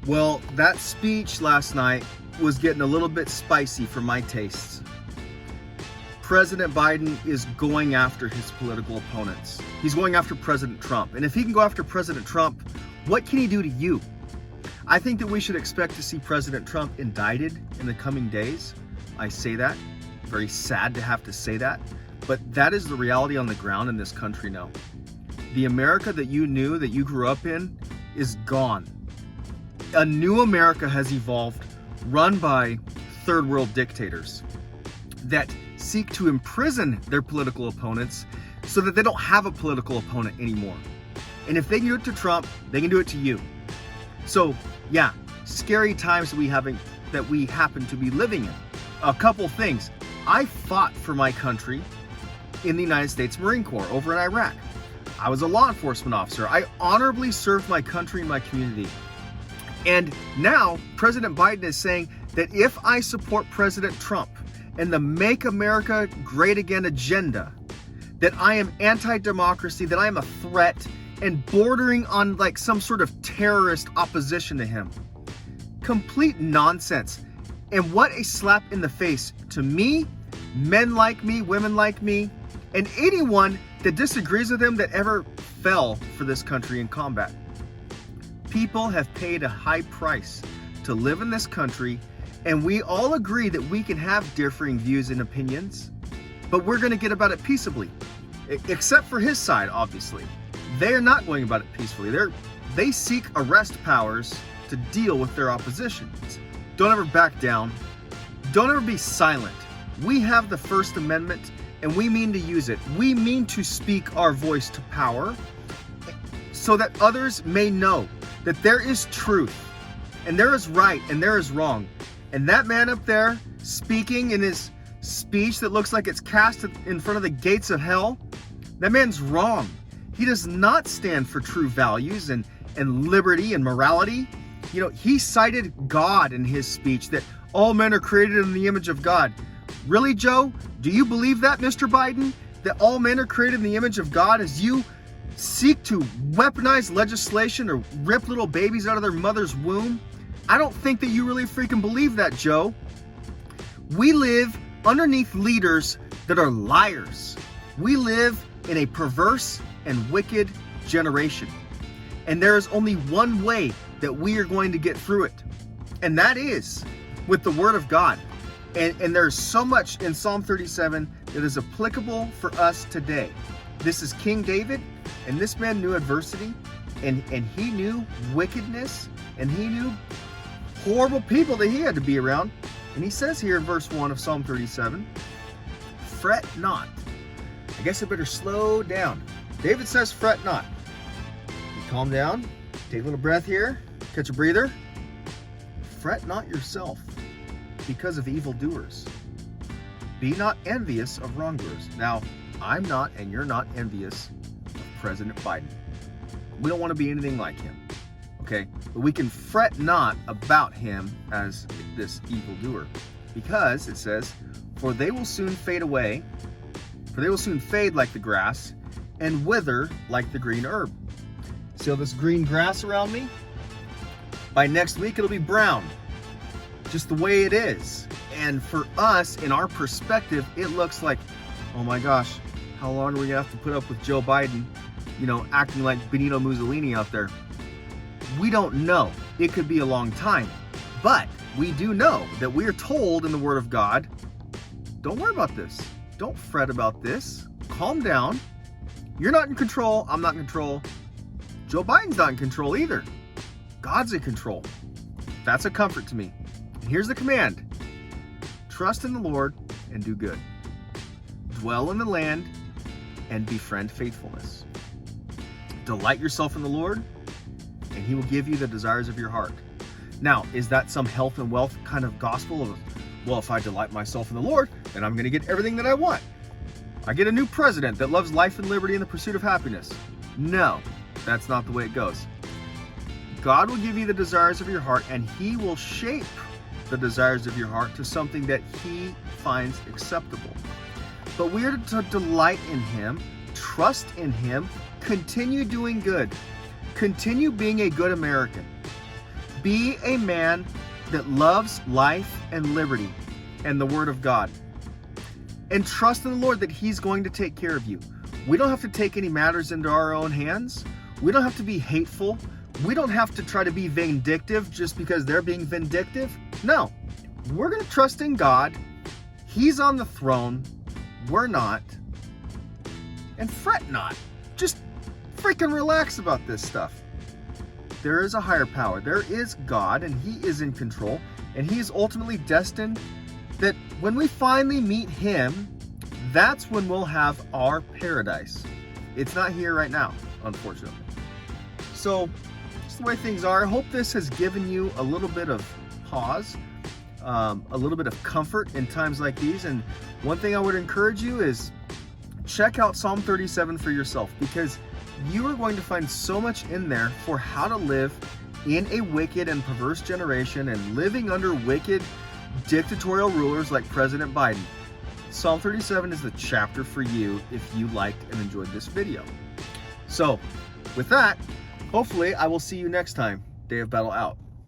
Well, that speech last night was getting a little bit spicy for my tastes. President Biden is going after his political opponents. He's going after President Trump. And if he can go after President Trump, what can he do to you? I think that we should expect to see President Trump indicted in the coming days. I say that. Very sad to have to say that. But that is the reality on the ground in this country now. The America that you knew, that you grew up in, is gone. A new America has evolved, run by third world dictators that seek to imprison their political opponents so that they don't have a political opponent anymore. And if they can do it to Trump, they can do it to you. So yeah, scary times that we happen to be living in. A couple things. I fought for my country in the United States Marine Corps over in Iraq. I was a law enforcement officer. I honorably served my country and my community. And now President Biden is saying that if I support President Trump and the Make America Great Again agenda, that I am anti-democracy, that I am a threat and bordering on like some sort of terrorist opposition to him. Complete nonsense. And what a slap in the face to me, men like me, women like me, and anyone that disagrees with him that ever fell for this country in combat. People have paid a high price to live in this country, and we all agree that we can have differing views and opinions, but we're going to get about it peaceably, except for his side, obviously. They are not going about it peacefully. They seek arrest powers to deal with their opposition. Don't ever back down. Don't ever be silent. We have the First Amendment, and we mean to use it. We mean to speak our voice to power so that others may know that there is truth, and there is right, and there is wrong. And that man up there speaking in his speech that looks like it's cast in front of the gates of hell, that man's wrong. He does not stand for true values and liberty and morality. You know, he cited God in his speech, that all men are created in the image of God. Really, Joe? Do you believe that, Mr. Biden? That all men are created in the image of God as you seek to weaponize legislation or rip little babies out of their mother's womb? I don't think that you really freaking believe that, Joe. We live underneath leaders that are liars. We live in a perverse and wicked generation. And there is only one way that we are going to get through it. And that is with the Word of God. And there's so much in Psalm 37 that is applicable for us today. This is King David, and this man knew adversity, and he knew wickedness, and he knew horrible people that he had to be around. And he says here in verse 1 of Psalm 37, fret not. I guess I better slow down. David says, fret not. You calm down, take a little breath here, catch a breather. Fret not yourself because of evildoers. Be not envious of wrongdoers. Now, I'm not, and you're not envious of President Biden. We don't want to be anything like him, okay? But we can fret not about him as this evildoer, because it says, for they will soon fade away, for they will soon fade like the grass, and wither like the green herb. See all this green grass around me? By next week, it'll be brown, just the way it is. And for us, in our perspective, it looks like, oh my gosh, how long are we gonna have to put up with Joe Biden, acting like Benito Mussolini out there? We don't know. It could be a long time. But we do know that we are told in the Word of God, don't worry about this. Don't fret about this. Calm down. You're not in control. I'm not in control. Joe Biden's not in control either. God's in control. That's a comfort to me. And here's the command. Trust in the Lord and do good. Dwell in the land and befriend faithfulness. Delight yourself in the Lord, and He will give you the desires of your heart. Now, is that some health and wealth kind of gospel of, well, if I delight myself in the Lord, then I'm going to get everything that I want? I get a new president that loves life and liberty and the pursuit of happiness. No, that's not the way it goes. God will give you the desires of your heart, and He will shape the desires of your heart to something that He finds acceptable. But we are to delight in Him, trust in Him, continue doing good, continue being a good American. Be a man that loves life and liberty and the Word of God. And trust in the Lord that He's going to take care of you. We don't have to take any matters into our own hands. We don't have to be hateful. We don't have to try to be vindictive just because they're being vindictive. No, we're going to trust in God. He's on the throne. We're not. And fret not. Just freaking relax about this stuff. There is a higher power. There is God, and He is in control. And He is ultimately destined that when we finally meet Him, that's when we'll have our paradise. It's not here right now, unfortunately. So, just the way things are. I hope this has given you a little bit of pause, a little bit of comfort in times like these. And one thing I would encourage you is check out Psalm 37 for yourself, because you are going to find so much in there for how to live in a wicked and perverse generation and living under wicked dictatorial rulers like President Biden. Psalm 37 is the chapter for you if you liked and enjoyed this video. So, with that, hopefully I will see you next time. Day of Battle out.